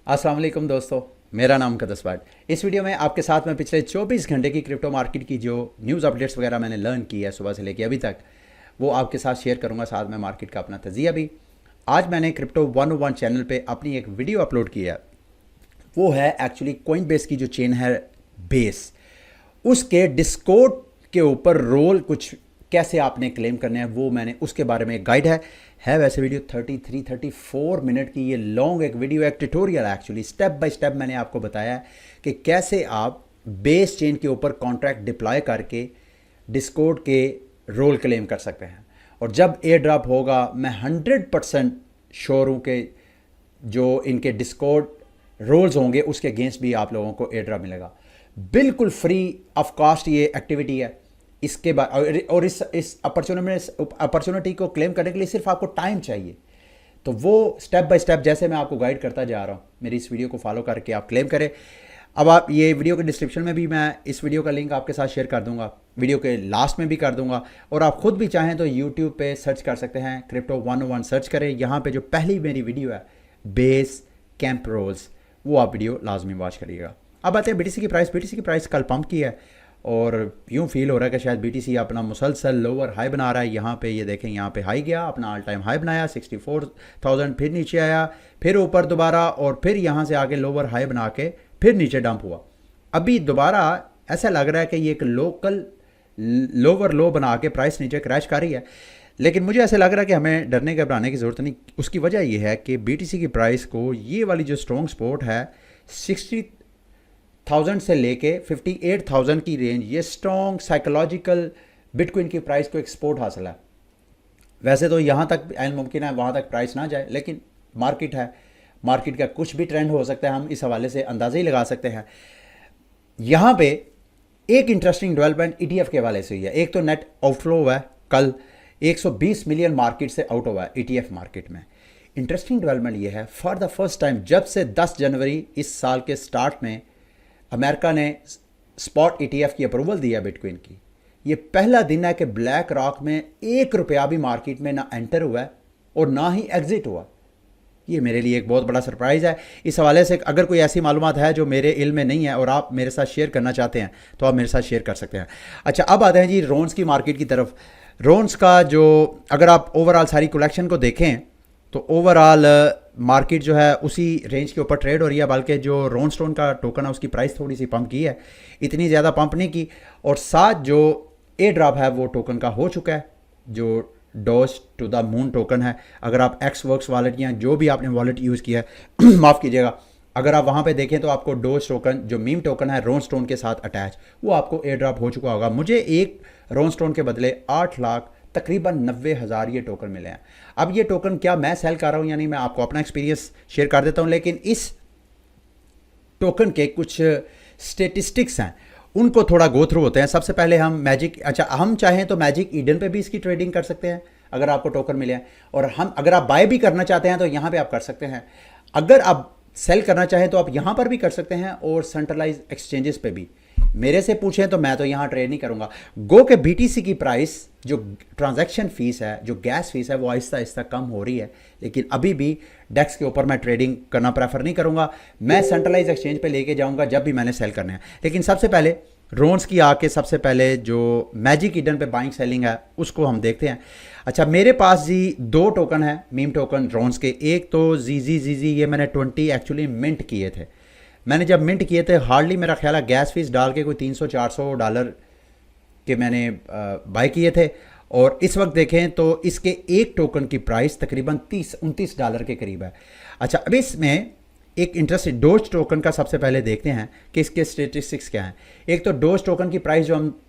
अस्सलाम वालेकुम दोस्तों, मेरा नाम कदस बाट। इस वीडियो में आपके साथ मैं पिछले 24 घंटे की क्रिप्टो मार्केट की जो न्यूज़ अपडेट्स वगैरह मैंने लर्न की है सुबह से लेकर अभी तक, वो आपके साथ शेयर करूंगा। साथ में मार्केट का अपना तजिया भी। आज मैंने क्रिप्टो 101 चैनल पे अपनी एक वीडियो अपलोड की है। वो है एक्चुअली कोइन बेस की जो चेन है बेस, उसके डिस्कॉर्ड के ऊपर रोल कुछ कैसे आपने क्लेम करने हैं, वो मैंने उसके बारे में एक गाइड है वैसे वीडियो 34 मिनट की। ये लॉन्ग एक वीडियो, एक tutorial actually step by step मैंने आपको बताया है कि कैसे आप बेस चेन के ऊपर कॉन्ट्रैक्ट डिप्लॉय करके डिस्कॉर्ड के रोल क्लेम कर सकते हैं। और जब एयर ड्रॉप होगा, मैं 100% श्योर हूँ कि जो इनके डिस्कॉर्ड रोल्स होंगे उसके अगेंस्ट भी आप लोगों को एयर ड्रॉप मिलेगा। बिल्कुल फ्री ऑफ कॉस्ट ये एक्टिविटी है। इसके बाद और इस अपॉर्चुनिटी को क्लेम करने के लिए सिर्फ आपको टाइम चाहिए। तो वो स्टेप बाय स्टेप जैसे मैं आपको गाइड करता जा रहा हूँ, मेरी इस वीडियो को फॉलो करके आप क्लेम करें। अब आप ये वीडियो के डिस्क्रिप्शन में भी मैं इस वीडियो का लिंक आपके साथ शेयर कर दूंगा, वीडियो के लास्ट में भी कर दूंगा। और आप खुद भी चाहें तो यूट्यूब पे सर्च कर सकते हैं, क्रिप्टो 101 सर्च करें। यहाँ पे जो पहली मेरी वीडियो है बेस कैंप रोल्स, वो आप वीडियो लाजमी वॉच करिएगा। अब आते हैं बीटीसी की प्राइस। बीटीसी की प्राइस कल पंप की है और यूँ फील हो रहा है कि शायद बीटीसी अपना मुसलसल लोअर हाई बना रहा है। यहाँ पे ये देखें, यहाँ पे हाई गया, अपना ऑल टाइम हाई बनाया 64,000, फिर नीचे आया, फिर ऊपर दोबारा, और फिर यहाँ से आगे लोअर हाई बना के फिर नीचे डंप हुआ। अभी दोबारा ऐसा लग रहा है कि ये एक लोकल लोअर लो बना के प्राइस नीचे क्रैश कर रही है। लेकिन मुझे ऐसा लग रहा है कि हमें डरने घबराने की ज़रूरत नहीं। उसकी वजह यह है कि बीटीसी की प्राइस को ये वाली जो स्ट्रॉन्ग सपोर्ट है 60,000 से लेके 58,000 की रेंज, ये स्ट्रॉन्ग साइकोलॉजिकल बिटकॉइन की प्राइस को एक सपोर्ट हासिल है। वैसे तो यहाँ तक ऐन मुमकिन है वहाँ तक प्राइस ना जाए, लेकिन मार्केट है, मार्केट का कुछ भी ट्रेंड हो सकता है, हम इस हवाले से अंदाज़ा ही लगा सकते हैं। यहाँ पे एक इंटरेस्टिंग डेवलपमेंट ईटीएफ के हवाले से हुई है। एक तो नेट आउटफ्लो हुआ है, कल 120 मिलियन मार्केट से आउट हुआ है ईटीएफ मार्केट में। इंटरेस्टिंग डेवलपमेंट ये है, फॉर द फर्स्ट टाइम जब से 10 जनवरी इस साल के स्टार्ट में अमेरिका ने स्पॉट ईटीएफ की अप्रूवल दिया बिटकॉइन की, ये पहला दिन है कि ब्लैक रॉक में 1 रुपया भी मार्केट में ना एंटर हुआ है और ना ही एग्जिट हुआ। ये मेरे लिए एक बहुत बड़ा सरप्राइज़ है। इस हवाले से अगर कोई ऐसी मालूमात है जो मेरे इल्म में नहीं है और आप मेरे साथ शेयर करना चाहते हैं तो आप मेरे साथ शेयर कर सकते हैं। अच्छा, अब आते हैं जी रोन्स की मार्केट की तरफ। रोन्स का जो अगर आप ओवरऑल सारी कलेक्शन को देखें तो ओवरऑल मार्केट जो है उसी रेंज के ऊपर ट्रेड हो रही है, बल्कि जो रोन स्टोन का टोकन है उसकी प्राइस थोड़ी सी पंप की है, इतनी ज़्यादा पंप नहीं की। और साथ जो ए ड्रॉप है वो टोकन का हो चुका है, जो Doge to the moon token है। अगर आप एक्स वर्क्स वॉलेट या जो भी आपने वॉलेट यूज़ किया है माफ़ कीजिएगा, अगर आप वहाँ पे देखें तो आपको डोज टोकन जो मीम टोकन है रोन स्टोन के साथ अटैच, वो आपको एयर ड्रॉप हो चुका होगा। मुझे एक रोन स्टोन के बदले 8 लाख तकरीबन 90,000 ये टोकन मिले हैं। अब ये टोकन क्या मैं सेल कर रहा हूँ या नहीं, मैं आपको अपना एक्सपीरियंस शेयर कर देता हूँ। लेकिन इस टोकन के कुछ स्टेटिस्टिक्स हैं, उनको थोड़ा गो थ्रू होते हैं। सबसे पहले हम मैजिक, अच्छा हम चाहें तो मैजिक ईडन पे भी इसकी ट्रेडिंग कर सकते हैं अगर आपको टोकन मिले हैं। और हम अगर आप बाय भी करना चाहते हैं तो यहाँ पे आप कर सकते हैं। अगर आप सेल करना चाहें तो आप यहाँ पर भी कर सकते हैं और सेंट्रलाइज एक्सचेंजेस पे भी। मेरे से पूछें तो मैं तो यहाँ ट्रेड नहीं करूँगा। गो के बीटीसी की प्राइस जो ट्रांजैक्शन फीस है, जो गैस फीस है, वो आहिस्ता आहिस्ता कम हो रही है, लेकिन अभी भी डेक्स के ऊपर मैं ट्रेडिंग करना प्रेफर नहीं करूँगा। मैं सेंट्रलाइज एक्सचेंज पे लेके जाऊँगा जब भी मैंने सेल करने हैं। लेकिन सबसे पहले रोन्स की आके सबसे पहले जो मैजिक ईडन पे बाइंग सेलिंग है उसको हम देखते हैं। अच्छा, मेरे पास जी 2 टोकन है मीम टोकन रोन्स के। एक तो जी ये मैंने 20 एक्चुअली मिंट किए थे। मैंने जब मिंट किए थे हार्डली मेरा ख्याल है गैस फीस डाल के कोई $300-400 के मैंने बाय किए थे। और इस वक्त देखें तो इसके एक टोकन की प्राइस तकरीबन $30-29 के करीब है। अच्छा, अब इसमें एक इंटरेस्टिंग डोज टोकन का सबसे पहले देखते हैं कि इसके स्टेटिस्टिक्स क्या हैं। एक तो डोज टोकन की प्राइस जो हम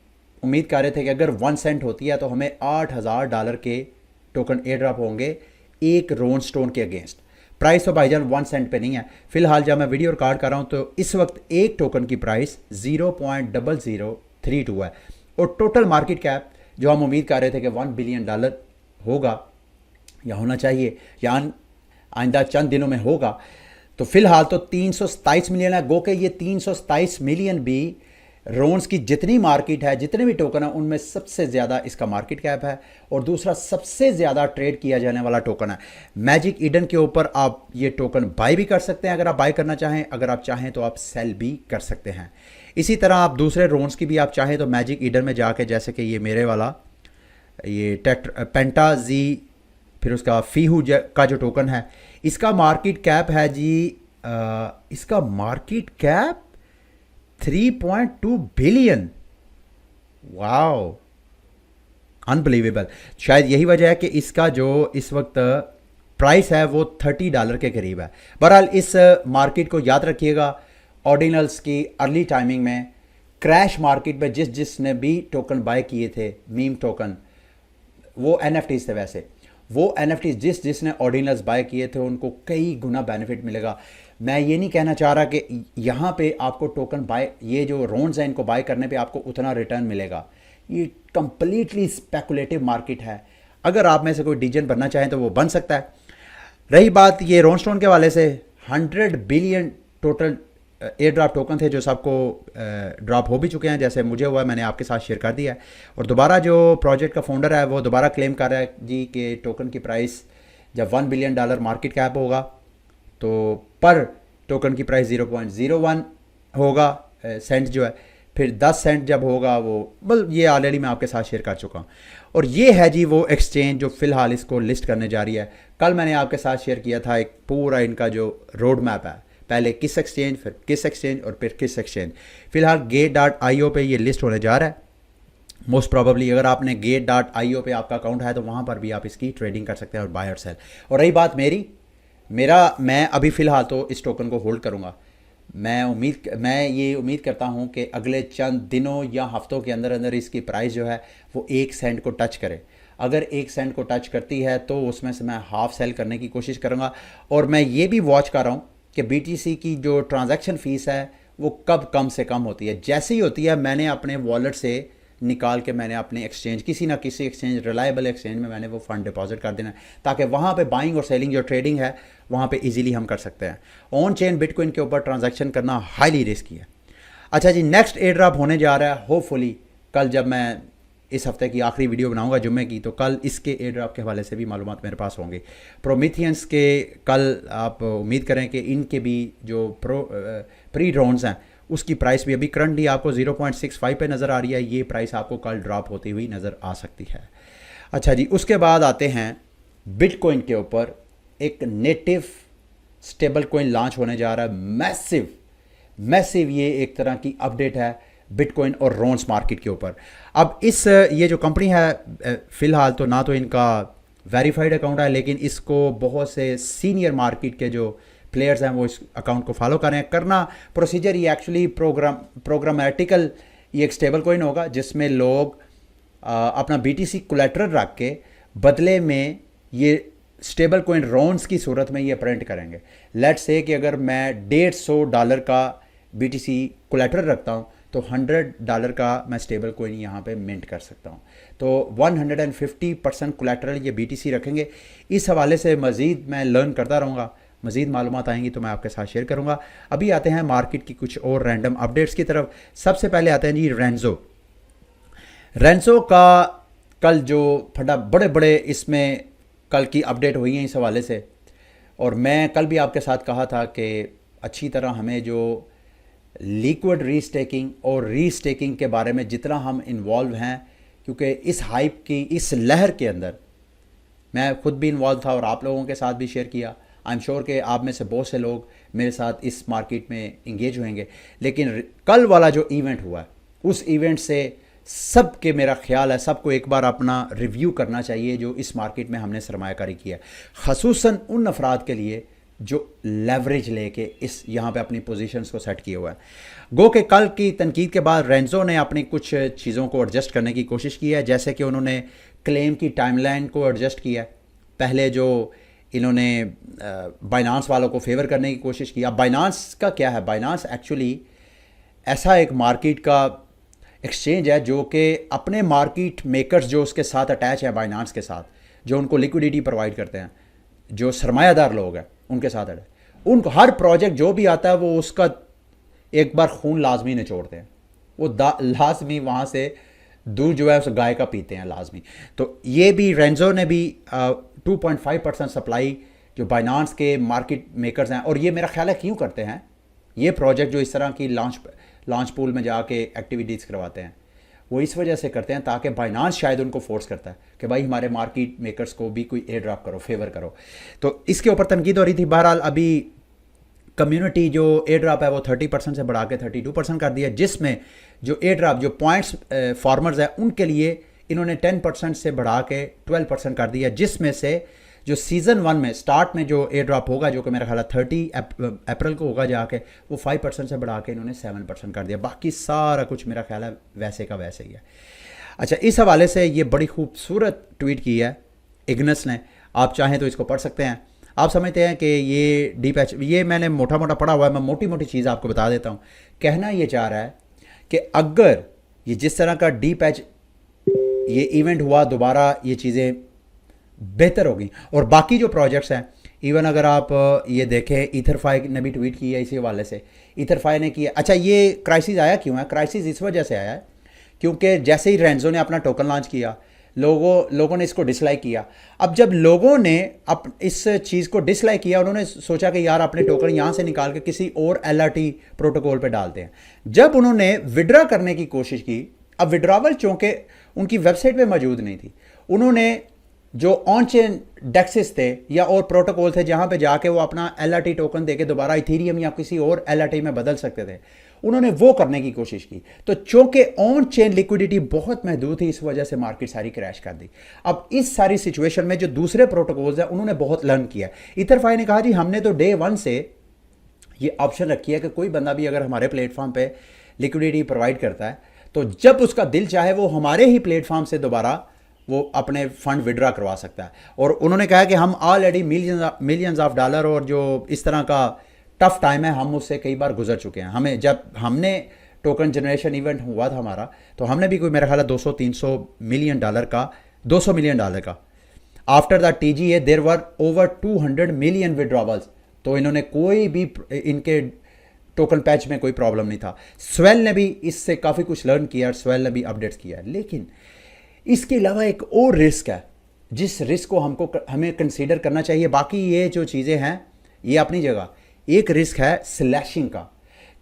उम्मीद कर रहे थे कि अगर 1 सेंट होती है तो हमें $8,000 के टोकन एयर ड्रॉप होंगे एक रोन स्टोन के अगेंस्ट। प्राइस तो भाईजान 1 सेंट पे नहीं है। फिलहाल जब मैं वीडियो रिकॉर्ड कर रहा हूँ तो इस वक्त एक टोकन की प्राइस 0.0032 है। और टोटल मार्केट कैप जो हम उम्मीद कर रहे थे कि $1 बिलियन होगा या होना चाहिए या आइंदा चंद दिनों में होगा, तो फिलहाल तो 327 मिलियन है। गो के ये 327 मिलियन भी रोन्स की जितनी मार्केट है, जितने भी टोकन है, उनमें सबसे ज़्यादा इसका मार्केट कैप है और दूसरा सबसे ज़्यादा ट्रेड किया जाने वाला टोकन है। मैजिक ईडन के ऊपर आप ये टोकन बाय भी कर सकते हैं अगर आप बाय करना चाहें, अगर आप चाहें तो आप सेल भी कर सकते हैं। इसी तरह आप दूसरे रोन्स की भी आप चाहें तो मैजिक ईडन में जाके, जैसे कि ये मेरे वाला ये पेंटा जी, फिर उसका फीहू का जो टोकन है, इसका मार्केट कैप है जी, इसका market cap 3.2 billion. Wow, unbelievable. शायद यही वजह है कि इसका जो इस वक्त प्राइस है वो $30 के करीब है। बहरहाल इस मार्केट को याद रखिएगा, ऑर्डिनल्स की अर्ली टाइमिंग में क्रैश मार्केट में जिसने भी टोकन बाय किए थे, मीम टोकन, वो NFTs थे। वैसे वो NFTs जिसने ऑर्डिनल्स बाय किए थे उनको कई गुना बेनिफिट मिलेगा। मैं ये नहीं कहना चाह रहा कि यहाँ पे आपको टोकन बाय, ये जो रोन्स हैं इनको बाय करने पे आपको उतना रिटर्न मिलेगा। ये कंप्लीटली स्पेकुलेटिव मार्केट है। अगर आप में से कोई डिसीजन बनना चाहें तो वो बन सकता है। रही बात ये रोनस्टोन के वाले से, 100 billion total air drop token थे जो सबको ड्रॉप हो भी चुके हैं, जैसे मुझे हुआ है, मैंने आपके साथ शेयर कर दिया है। और दोबारा जो प्रोजेक्ट का फाउंडर है वो दोबारा क्लेम कर रहा है जी कि टोकन की प्राइस जब $1 बिलियन मार्केट कैप होगा तो पर टोकन की प्राइस 0.01 होगा सेंट जो है, फिर 10 सेंट जब होगा वो, बल ये ऑलरेडी मैं आपके साथ शेयर कर चुका हूँ। और ये है जी वो एक्सचेंज जो फ़िलहाल इसको लिस्ट करने जा रही है। कल मैंने आपके साथ शेयर किया था एक पूरा इनका जो रोड मैप है, पहले किस एक्सचेंज, फिर किस एक्सचेंज और फिर किस एक्सचेंज। फिलहाल Gate.io पे ये लिस्ट होने जा रहा है। मोस्ट प्रॉबली अगर आपने Gate.io पे आपका अकाउंट है तो वहाँ पर भी आप इसकी ट्रेडिंग कर सकते हैं और बाय और सेल। और रही बात मैं अभी फ़िलहाल तो इस टोकन को होल्ड करूँगा। मैं ये उम्मीद करता हूँ कि अगले चंद दिनों या हफ्तों के अंदर अंदर इसकी प्राइस जो है वो 1 सेंट को टच करे। अगर 1 सेंट को टच करती है तो उसमें से मैं हाफ सेल करने की कोशिश करूँगा। और मैं ये भी वॉच कर रहा हूँ कि BTC की जो ट्रांजैक्शन फ़ीस है वो कब कम से कम होती है। जैसे ही होती है मैंने अपने वॉलेट से निकाल के मैंने अपने एक्सचेंज, किसी ना किसी एक्सचेंज, रिलायबल एक्सचेंज में मैंने वो फ़ंड डिपॉजिट कर देना है, ताकि वहाँ पे बाइंग और सेलिंग जो ट्रेडिंग है वहाँ पे इजीली हम कर सकते हैं। ऑन चेन बिटकॉइन के ऊपर ट्रांजैक्शन करना हाईली रिस्की है। अच्छा जी, नेक्स्ट एयर ड्रॉप होने जा रहा है होपफुली कल, जब मैं इस हफ्ते की आखिरी वीडियो बनाऊंगा जुम्मे की, तो कल इसके एयर ड्रॉप के हवाले से भी मालूमात मेरे पास होंगे। प्रोमीथियंस के कल आप उम्मीद करें कि इनके भी जो प्री ड्रोन्स हैं उसकी प्राइस भी अभी करंटली आपको 0.65 पे नज़र आ रही है। ये प्राइस आपको कल ड्रॉप होती हुई नज़र आ सकती है। अच्छा जी, उसके बाद आते हैं बिटकॉइन के ऊपर। एक नेटिव स्टेबल कॉइन लॉन्च होने जा रहा है, मैसिव ये एक तरह की अपडेट है बिटकॉइन और रोन्स मार्केट के ऊपर। अब ये जो कंपनी है फ़िलहाल तो ना तो इनका वेरीफाइड अकाउंट है, लेकिन इसको बहुत से सीनियर मार्केट के जो प्लेयर्स हैं वो इस अकाउंट को फॉलो कर रहे हैं। करना प्रोसीजर ये एक्चुअली प्रोग्रामेटिकल, ये एक स्टेबल कॉइन होगा जिसमें लोग अपना BTC कोलेटरल रख के बदले में ये स्टेबल कॉइन रोन्स की सूरत में ये प्रिंट करेंगे। लेट्स से कि अगर मैं $150 का BTC कोलेटरल रखता हूँ तो $100 का मैं स्टेबल कॉइन यहाँ पे मिंट कर सकता हूँ। तो 150% कोलेटरल ये BTC रखेंगे। इस हवाले से मज़ीद मैं लर्न करता रहूँगा, मज़ीद मालूमात आएंगी तो मैं आपके साथ शेयर करूँगा। अभी आते हैं मार्केट की कुछ और रैंडम अपडेट्स की तरफ। सबसे पहले आते हैं जी रेंजो का कल जो फटा बड़े बड़े इसमें कल की अपडेट हुई हैं इस हवाले से। और मैं कल भी आपके साथ कहा था कि अच्छी तरह हमें जो लिक्विड रीस्टेकिंग और रीस्टेकिंग के बारे में जितना हम इन्वॉल्व हैं, क्योंकि इस हाइप की, इस लहर के अंदर मैं खुद भी इन्वॉल्व था और आप लोगों के साथ भी शेयर किया। आई एम श्योर कि आप में से बहुत से लोग मेरे साथ इस मार्केट में इंगेज होंगे। लेकिन कल वाला जो इवेंट हुआ है उस इवेंट से सबके, मेरा ख्याल है सबको एक बार अपना रिव्यू करना चाहिए जो इस मार्केट में हमने सरमायाकारी किया, ख़ुसूसन उन अफराद के लिए जो लेवरेज लेके इस यहाँ पे अपनी पोजीशंस को सेट किए हुआ है। गो के कल की तनकीद के बाद रेंजो ने अपनी कुछ चीज़ों को एडजस्ट करने की कोशिश की है, जैसे कि उन्होंने क्लेम की टाइमलाइन को एडजस्ट किया। पहले जो इन्होंने बाइनांस वालों को फेवर करने की कोशिश की। अब बाइनांस का क्या है, बाइनांस एक्चुअली ऐसा एक मार्केट का एक्सचेंज है जो कि अपने मार्केट मेकर्स जो उसके साथ अटैच है बाइनांस के साथ, जो उनको लिक्विडिटी प्रोवाइड करते हैं, जो सरमायादार लोग हैं उनके साथ अटैच, उनको हर प्रोजेक्ट जो भी आता है वो उसका एक बार खून लाजमी निचोड़ते हैं। वो लाजमी वहाँ से दूध जो है उस गाय का पीते हैं लाजमी। तो ये भी रेंजो ने भी 2.5% सप्लाई जो बाइनांस के मार्केट मेकर्स हैं, और ये मेरा ख्याल है क्यों करते हैं ये प्रोजेक्ट जो इस तरह की लॉन्च पूल में जाके एक्टिविटीज़ करवाते हैं, वो इस वजह से करते हैं ताकि बाइनांस शायद उनको फोर्स करता है कि भाई हमारे मार्केट मेकर्स को भी कोई एयर ड्रॉप करो, फेवर करो। तो इसके ऊपर तनकीद हो रही थी। बहरहाल अभी कम्युनिटी जो एयर ड्रॉप है वो 30% से बढ़ा के 32% कर दिया, जिसमें जो एयर ड्रॉप जो पॉइंट्स फार्मर्स है उनके लिए इन्होंने 10% से बढ़ा के 12% कर दिया, जिसमें से जो सीज़न 1 में स्टार्ट में जो एयर ड्रॉप होगा जो कि मेरा ख्याल है 30 अप्रैल को होगा जाके, वो 5% से बढ़ा के इन्होंने 7% कर दिया। बाकी सारा कुछ मेरा ख्याल है वैसे का वैसे ही है। अच्छा, इस हवाले से ये बड़ी खूबसूरत ट्वीट की है इग्नस ने, आप चाहें तो इसको पढ़ सकते हैं। आप समझते हैं कि ये डीप एच, ये मैंने मोटा मोटा पढ़ा हुआ है, मैं मोटी मोटी चीज़ आपको बता देता हूँ। कहना ये चाह रहा है कि अगर ये जिस तरह का डीप एच ये इवेंट हुआ, दोबारा ये चीज़ें बेहतर होगी। और बाकी जो प्रोजेक्ट्स हैं, इवन अगर आप ये देखें, ईथरफाई ने भी ट्वीट किया इसी हवाले से। ईथरफाई ने किया। अच्छा, ये क्राइसिस आया क्यों है? क्राइसिस इस वजह से आया है क्योंकि जैसे ही रेंजो ने अपना टोकन लॉन्च किया, लोगों ने इसको डिसलाइक किया। अब जब लोगों ने इस चीज़ को डिसलाइक किया, उन्होंने सोचा कि यार अपने टोकन यहाँ से निकाल के किसी और LRT प्रोटोकॉल पे डालते हैं। जब उन्होंने विड्रा करने की कोशिश की, अब विड्रावल चूँकि उनकी वेबसाइट पे मौजूद नहीं थी, उन्होंने जो ऑन चेन डेक्सेस थे या और प्रोटोकॉल थे जहाँ पे जाके वो अपना LRT टोकन देके दोबारा इथेरियम या किसी और LRT में बदल सकते थे, उन्होंने वो करने की कोशिश की। तो चूंकि ऑन चेन लिक्विडिटी बहुत महदूद थी, इस वजह से मार्केट सारी क्रैश कर दी। अब इस सारी सिचुएशन में जो दूसरे प्रोटोकॉल्स हैं उन्होंने बहुत लर्न किया। इथरफाई ने कहा जी हमने तो डे 1 से ये ऑप्शन रखी है कि कोई बंदा भी अगर हमारे प्लेटफॉर्म पे लिक्विडिटी प्रोवाइड करता है तो जब उसका दिल चाहे वो हमारे ही प्लेटफॉर्म से दोबारा वो अपने फंड विड्रा करवा सकता है। और उन्होंने कहा कि हम ऑलरेडी मिलियंस ऑफ डॉलर और जो इस तरह का टफ टाइम है हम उससे कई बार गुजर चुके हैं। हमें जब हमने टोकन जनरेशन इवेंट हुआ था हमारा, तो हमने भी कोई मेरा ख्याल है 200-300 मिलियन डॉलर का, 200 मिलियन डॉलर का। After the TGA there were over 200 million withdrawals. तो इन्होंने कोई भी इनके टोकन पैच में कोई प्रॉब्लम नहीं था। स्वेल ने भी इससे काफ़ी कुछ लर्न किया और स्वेल ने भी अपडेट्स किया। लेकिन इसके अलावा एक और रिस्क है जिस रिस्क को हमें कंसीडर करना चाहिए। बाकी ये जो चीज़ें हैं ये अपनी जगह, एक रिस्क है स्लैशिंग का,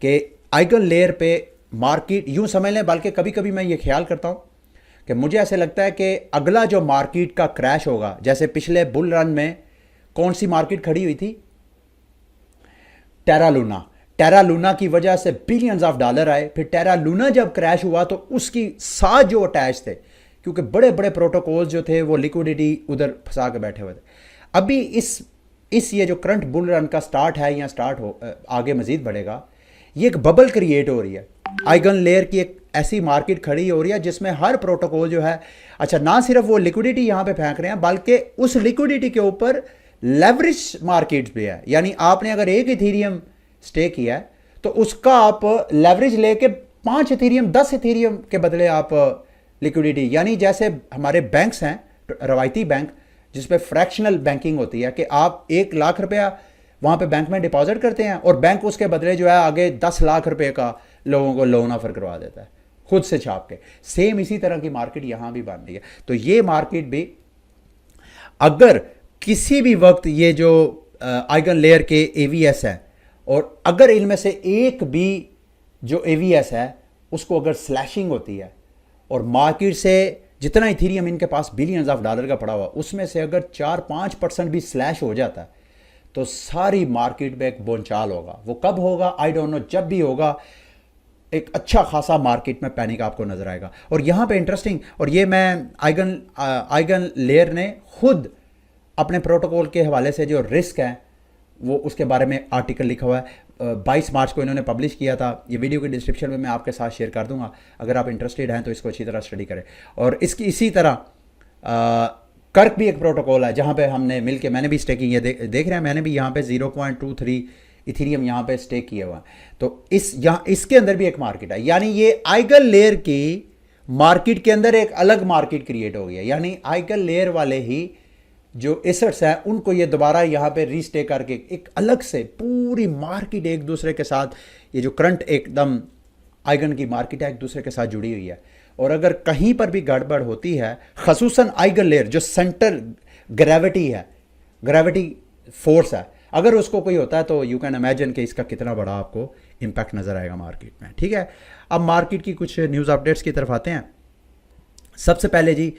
कि आइगन लेयर पे मार्केट यूं समझ लें। बल्कि कभी कभी मैं ये ख्याल करता हूं कि मुझे ऐसे लगता है कि अगला जो मार्केट का क्रैश होगा, जैसे पिछले बुल रन में कौन सी मार्केट खड़ी हुई थी, टेरा लूना की वजह से बिलियंस ऑफ डॉलर आए। फिर टेरा लूना जब क्रैश हुआ तो उसकी साथ जो अटैच थे, क्योंकि बड़े बड़े प्रोटोकॉल्स जो थे वो लिक्विडिटी उधर फंसा के बैठे हुए थे। अभी इस ये जो करंट बुल रन का स्टार्ट है या स्टार्ट हो आगे मजीद बढ़ेगा, ये एक बबल क्रिएट हो रही है। आइगन लेयर की एक ऐसी मार्केट खड़ी हो रही है जिसमें हर प्रोटोकॉल जो है, अच्छा ना सिर्फ वो लिक्विडिटी यहाँ पे फेंक रहे हैं बल्कि उस लिक्विडिटी के ऊपर लेवरेज मार्केट भी है। यानी आपने अगर एक इथेरियम स्टे किया है तो उसका आप लेवरेज लेके 5 इथेरियम 10 इथेरियम के बदले आप लिक्विडिटी, यानी जैसे हमारे बैंक्स हैं रवायती बैंक जिस पे फ्रैक्शनल बैंकिंग होती है कि आप 1 लाख रुपया वहाँ पे बैंक में डिपॉजिट करते हैं और बैंक उसके बदले जो है आगे 10 लाख रुपए का लोगों को लोन ऑफर करवा देता है खुद से छाप के। सेम इसी तरह की मार्केट यहाँ भी बन रही है। तो ये मार्केट भी अगर किसी भी वक्त ये जो आइगन लेयर के AVS है और अगर इनमें से एक भी जो AVS है उसको अगर स्लैशिंग होती है और मार्केट से जितना इथेरियम इनके पास बिलियंस ऑफ डॉलर का पड़ा हुआ उसमें से अगर 4-5% भी स्लैश हो जाता है तो सारी मार्केट में एक बोलचाल होगा। वो कब होगा आई डोंट नो, जब भी होगा एक अच्छा खासा मार्केट में पैनिक आपको नजर आएगा। और यहाँ पे इंटरेस्टिंग, और ये मैं आइगन लेयर ने खुद अपने प्रोटोकॉल के हवाले से जो रिस्क है वो उसके बारे में आर्टिकल लिखा हुआ है। 22 मार्च को इन्होंने पब्लिश किया था। ये वीडियो के डिस्क्रिप्शन में मैं आपके साथ शेयर कर दूंगा, अगर आप इंटरेस्टेड हैं तो इसको अच्छी तरह स्टडी करें। और इसी तरह कर्क भी एक प्रोटोकॉल है जहाँ पे हमने मिलके, मैंने भी स्टेकिंग ये देख रहे हैं, मैंने भी यहाँ पे 0.23 इथेरियम यहाँ पे स्टेक किया हुआ है। तो इसके अंदर भी एक मार्केट है, यानी ये आइगन लेयर की मार्केट के अंदर एक अलग मार्केट क्रिएट हो गई है। यानी आइगन लेयर वाले ही जो एसेट्स हैं उनको ये दोबारा यहाँ पे रीस्टे करके एक अलग से पूरी मार्केट एक दूसरे के साथ, ये जो करंट एकदम आइगन की मार्केट है एक दूसरे के साथ जुड़ी हुई है, और अगर कहीं पर भी गड़बड़ होती है, खसूसन आइगन लेयर जो सेंटर ग्रेविटी है, ग्रेविटी फोर्स है, अगर उसको कोई होता है तो यू कैन इमेजिन कि इसका कितना बड़ा आपको इम्पैक्ट नज़र आएगा मार्केट में। ठीक है, अब मार्केट की कुछ न्यूज़ अपडेट्स की तरफ आते हैं। सबसे पहले जी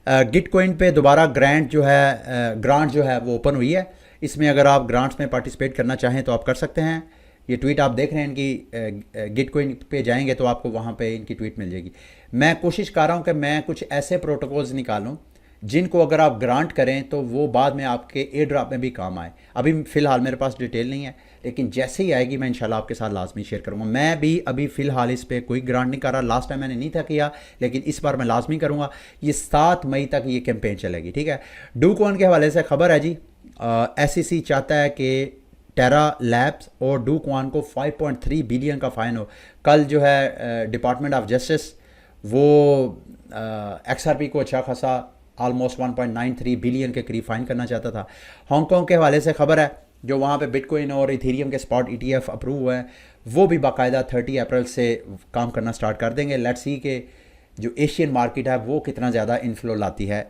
गिटकॉइन पे दोबारा ग्रांट जो है वो ओपन हुई है। इसमें अगर आप ग्रांट्स में पार्टिसिपेट करना चाहें तो आप कर सकते हैं। ये ट्वीट आप देख रहे हैं इनकी, गिटकॉइन पे जाएंगे तो आपको वहाँ पे इनकी ट्वीट मिल जाएगी। मैं कोशिश कर रहा हूँ कि मैं कुछ ऐसे प्रोटोकॉल्स निकालूं जिनको अगर आप ग्रांट करें तो वो बाद में आपके एयर ड्रॉप में भी काम आए। अभी फ़िलहाल मेरे पास डिटेल नहीं है, लेकिन जैसे ही आएगी मैं इंशाल्लाह आपके साथ लाजमी शेयर करूँगा। मैं भी अभी फ़िलहाल इस पर कोई ग्रांट नहीं कर रहा, लास्ट टाइम मैंने नहीं था किया, लेकिन इस बार मैं लाजमी करूँगा। ये 7 मई तक ये कैंपेन चलेगी। ठीक है, डूकॉइन के हवाले से खबर है जी, SEC चाहता है कि टेरा लैब्स और डूकॉइन को 5.3 बिलियन का फ़ाइन हो। कल जो है डिपार्टमेंट ऑफ जस्टिस वो XRP को अच्छा खासा ऑलमोस्ट 1.93 बिलियन के करीब फाइन करना चाहता था। हांगकांग के हवाले से खबर है, जो वहाँ पे बिटकॉइन और इथेरियम के स्पॉट ETF अप्रूव हुए हैं, वो भी बाकायदा 30 अप्रैल से काम करना स्टार्ट कर देंगे। लेट्स सी के जो एशियन मार्केट है वो कितना ज़्यादा इन्फ्लो लाती है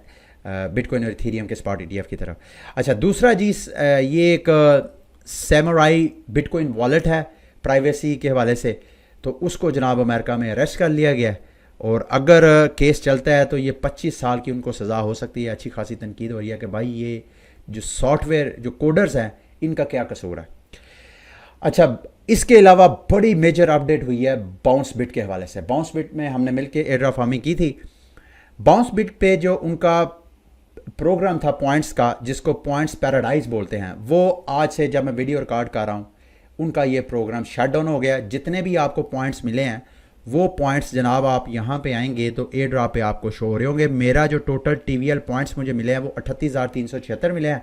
बिटकॉइन और इथेरियम के स्पॉट ETF की तरफ। अच्छा, दूसरा जी ये एक सैमुराई बिटकॉइन वॉलेट है प्राइवेसी के हवाले से, तो उसको जनाब अमेरिका में अरेस्ट कर लिया गया है, और अगर केस चलता है तो ये 25 साल की उनको सज़ा हो सकती है। अच्छी खासी तनकीद हो रही है कि भाई ये जो सॉफ्टवेयर जो कोडर्स हैं इनका क्या कसूर है। अच्छा, इसके अलावा बड़ी मेजर अपडेट हुई है बाउंस बिट के हवाले से। बाउंस बिट में हमने मिलकर एयर ड्रॉप फार्मिंग की थी। बाउंस बिट पे जो उनका प्रोग्राम था पॉइंट्स का, जिसको पॉइंट्स पैराडाइज बोलते हैं, वो आज से जब मैं वीडियो रिकॉर्ड कर रहा हूँ उनका ये प्रोग्राम शट डाउन हो गया। जितने भी आपको पॉइंट्स मिले हैं वो पॉइंट्स जनाब आप यहाँ पे आएंगे तो एयर ड्रॉप पे आपको शो हो रहे होंगे। मेरा जो टोटल TVL पॉइंट्स मुझे मिले हैं वो 38,376 मिले हैं।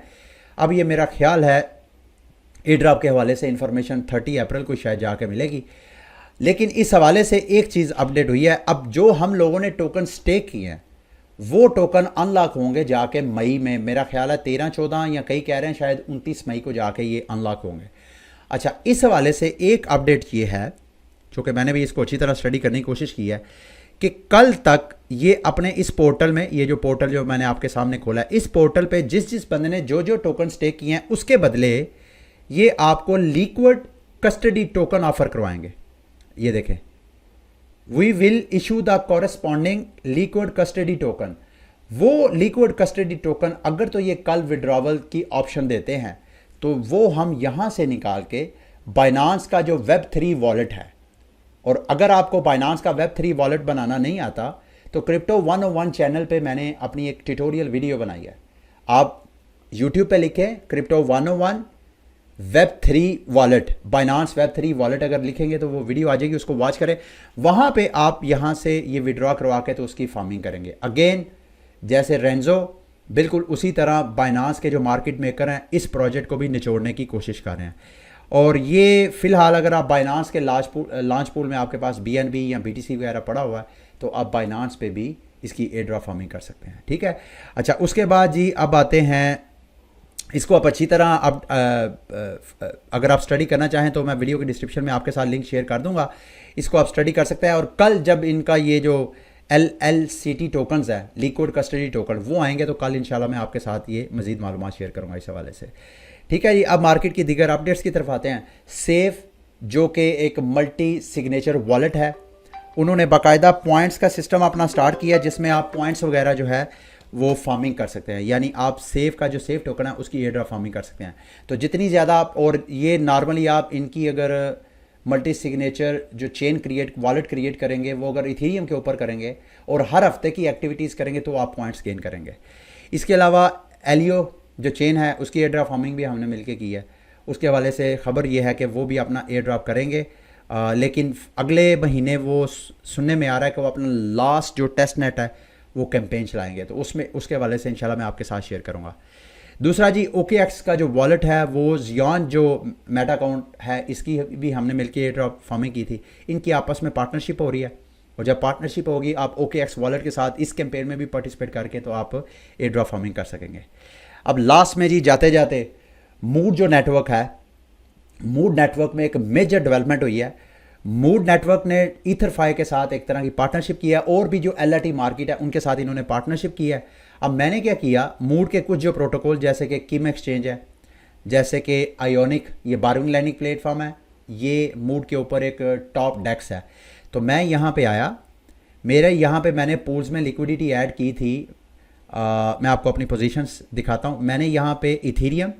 अब ये मेरा ख्याल है एयर ड्रॉप के हवाले से इंफॉर्मेशन 30 अप्रैल को शायद जाके मिलेगी, लेकिन इस हवाले से एक चीज़ अपडेट हुई है। अब जो हम लोगों ने टोकन स्टेक किए हैं वो टोकन अनलॉक होंगे जाके मई में, मेरा ख्याल है 13, 14 या कई कह रहे हैं शायद 29 मई को जाके ये अनलॉक होंगे। अच्छा, इस हवाले से एक अपडेट ये है, जो कि मैंने भी इसको अच्छी तरह स्टडी करने की कोशिश की है, कि कल तक ये अपने इस पोर्टल में, ये जो पोर्टल जो मैंने आपके सामने खोला है, इस पोर्टल पे जिस बंदे ने जो टोकन स्टेक किए हैं उसके बदले ये आपको लिक्विड कस्टडी टोकन ऑफर करवाएंगे। ये देखें, we will issue the corresponding liquid custody token. वो लिक्विड कस्टडी टोकन अगर तो ये कल विड्रॉवल की ऑप्शन देते हैं तो वो हम यहाँ से निकाल के बाइनांस का जो Web3 वॉलेट है, और अगर आपको बाइनांस का Web3 वॉलेट बनाना नहीं आता तो क्रिप्टो 101 चैनल पे मैंने अपनी एक ट्यूटोरियल वीडियो बनाई है। आप YouTube पे लिखें crypto 101 Web3 wallet, Binance Web3 wallet अगर लिखेंगे तो वो वीडियो आ जाएगी, उसको वॉच करें। वहाँ पे आप यहाँ से ये विड्रॉ करवा के तो उसकी फार्मिंग करेंगे। अगेन जैसे रेंजो, बिल्कुल उसी तरह बाइनांस के जो मार्केट मेकर हैं इस प्रोजेक्ट को भी निचोड़ने की कोशिश कर रहे हैं। और ये फ़िलहाल अगर आप बाइनांस के लॉन्च पूल में आपके पास BNB या BTC वगैरह पड़ा हुआ है तो आप बाइनांस पे भी इसकी एयर ड्रॉप फार्मिंग कर सकते हैं। ठीक है, अच्छा, उसके बाद जी अब आते हैं, इसको आप अच्छी तरह अब अगर आप स्टडी करना चाहें तो मैं वीडियो के डिस्क्रिप्शन में आपके साथ लिंक शेयर कर दूंगा, इसको आप स्टडी कर सकते हैं। और कल जब इनका ये जो LLCT टोकन्स है, लिक्विड कस्टडी टोकन, वो आएंगे तो कल इंशाल्लाह मैं आपके साथ ये मज़ीद मालूमात शेयर करूँगा इस हवाले से। ठीक है जी, अब मार्केट की दीगर अपडेट्स की तरफ आते हैं। सेफ जो कि एक मल्टी सिग्नेचर वॉलेट है, उन्होंने बाकायदा पॉइंट्स का सिस्टम अपना स्टार्ट किया जिसमें आप पॉइंट्स वगैरह जो है वो फार्मिंग कर सकते हैं। यानी आप सेफ का जो सेफ टोकन है उसकी एयर ड्रॉप फार्मिंग कर सकते हैं। तो जितनी ज़्यादा आप, और ये नॉर्मली आप इनकी अगर मल्टी सिग्नेचर जो चेन वॉलेट क्रिएट करेंगे वो अगर इथेरियम के ऊपर करेंगे और हर हफ्ते की एक्टिविटीज़ करेंगे तो आप पॉइंट्स गेन करेंगे। इसके अलावा एलियो जो चेन है उसकी एयर ड्रॉप फार्मिंग भी हमने मिलकर की है। उसके हवाले से खबर ये है कि वो भी अपना एयर ड्रॉप करेंगे, लेकिन अगले महीने वो सुनने में आ रहा है कि वो अपना लास्ट जो टेस्ट नेट है वो कैंपेन चलाएंगे, तो उसमें उसके हवाले से इंशाल्लाह मैं आपके साथ शेयर करूँगा। दूसरा जी, OKX का जो वॉलेट है वो जियॉन जो मेटा अकाउंट है इसकी भी हमने मिलकर एयर ड्रॉप फार्मिंग की थी। इनकी आपस में पार्टनरशिप हो रही है, और जब पार्टनरशिप होगी आप OKX वॉलेट के साथ इस कैंपेन में भी पार्टिसिपेट करके तो आप एयर ड्रॉप फार्मिंग कर सकेंगे। अब लास्ट में जी जाते जाते मूड जो नेटवर्क है, मूड नेटवर्क में एक मेजर डेवलपमेंट हुई है। मूड नेटवर्क ने ईथरफाई के साथ एक तरह की पार्टनरशिप किया है, और भी जो LRT मार्केट है उनके साथ इन्होंने पार्टनरशिप किया है। अब मैंने क्या किया, मूड के कुछ जो प्रोटोकॉल जैसे कि किम एक्सचेंज है, जैसे कि आयोनिक, ये बारविंग लैंडिंग प्लेटफॉर्म है, ये मूड के ऊपर एक टॉप डेक्स है। तो मैं यहाँ पे आया, मेरे यहाँ पे मैंने पूल्स में लिक्विडिटी ऐड की थी। मैं आपको अपनी पोजीशंस दिखाता हूँ। मैंने यहाँ पे इथीरियम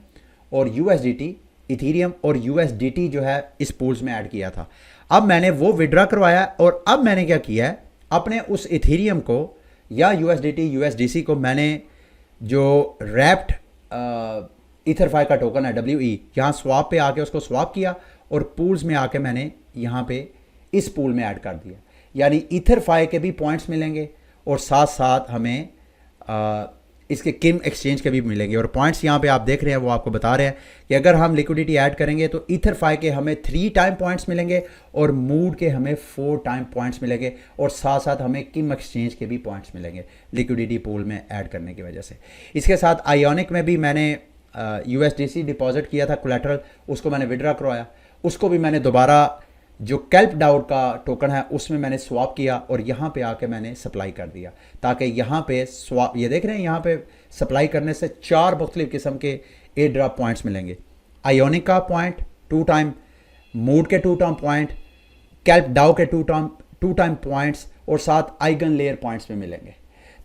और USDT, इथीरियम और USDT जो है इस पूल्स में ऐड किया था। अब मैंने वो विड्रा करवाया, और अब मैंने क्या किया है, अपने उस इथीरियम को या USDT USDC को मैंने जो रैप्ड ईथरफाई का टोकन है WE, यहाँ स्वाप पे आके उसको स्वाप किया, और पूल्स में आके मैंने यहाँ पे इस पूल में ऐड कर दिया। यानी ईथरफाई के भी पॉइंट्स मिलेंगे, और साथ साथ हमें इसके किम एक्सचेंज के भी मिलेंगे। और पॉइंट्स यहाँ पे आप देख रहे हैं, वो आपको बता रहे हैं कि अगर हम लिक्विडिटी ऐड करेंगे तो ईथरफाई के हमें 3 टाइम पॉइंट्स मिलेंगे, और मूड के हमें 4 टाइम पॉइंट्स मिलेंगे, और साथ साथ हमें किम एक्सचेंज के भी पॉइंट्स मिलेंगे लिक्विडिटी पूल में ऐड करने की वजह से। इसके साथ आयोनिक में भी मैंने USDC डिपॉजिट किया था कोलैटरल, उसको मैंने विड्रा करवाया, उसको भी मैंने दोबारा जो कैल्प डाउट का टोकन है उसमें मैंने स्वाप किया, और यहाँ पे आके मैंने सप्लाई कर दिया, ताकि यहाँ पे स्वाप, ये देख रहे हैं यहाँ पे सप्लाई करने से 4 मुख्तलिफ किस्म के एयर ड्रॉप पॉइंट्स मिलेंगे। आयोनिक का पॉइंट 2 टाइम, मूड के 2 टाइम पॉइंट, कैल्प डाउ के 2 टाइम पॉइंट्स, और साथ आइगन लेयर पॉइंट्स में मिलेंगे।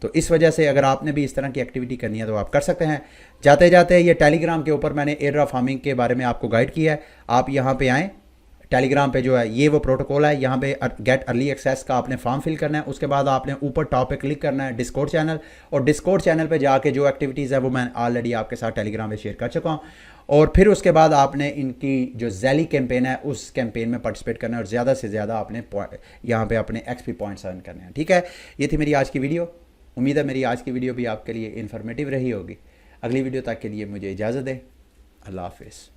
तो इस वजह से अगर आपने भी इस तरह की एक्टिविटी करनी है तो आप कर सकते हैं। जाते जाते ये टेलीग्राम के ऊपर मैंने एयर ड्रॉप फार्मिंग के बारे में आपको गाइड किया है। आप यहाँ पे आएँ, टेलीग्राम पे जो है ये वो प्रोटोकॉल है, यहाँ पे गेट अर्ली एक्सेस का आपने फॉर्म फिल करना है। उसके बाद आपने ऊपर टॉप पे क्लिक करना है डिस्कॉर्ड चैनल, और डिस्कॉर्ड चैनल पे जाके जो एक्टिविटीज़ है वो मैं ऑलरेडी आपके साथ टेलीग्राम पे शेयर कर चुका हूँ। और फिर उसके बाद आपने इनकी जो जैली कैंपेन है उस कैंपेन में पार्टिसिपेट करना है, और ज़्यादा से ज़्यादा आपने यहाँ पे अपने XP पॉइंट्स अर्न करने हैं। ठीक है, ये थी मेरी आज की वीडियो। उम्मीद है मेरी आज की वीडियो भी आपके लिए इन्फॉर्मेटिव रही होगी। अगली वीडियो तक के लिए मुझे इजाज़त दें। अल्लाह हाफिज़।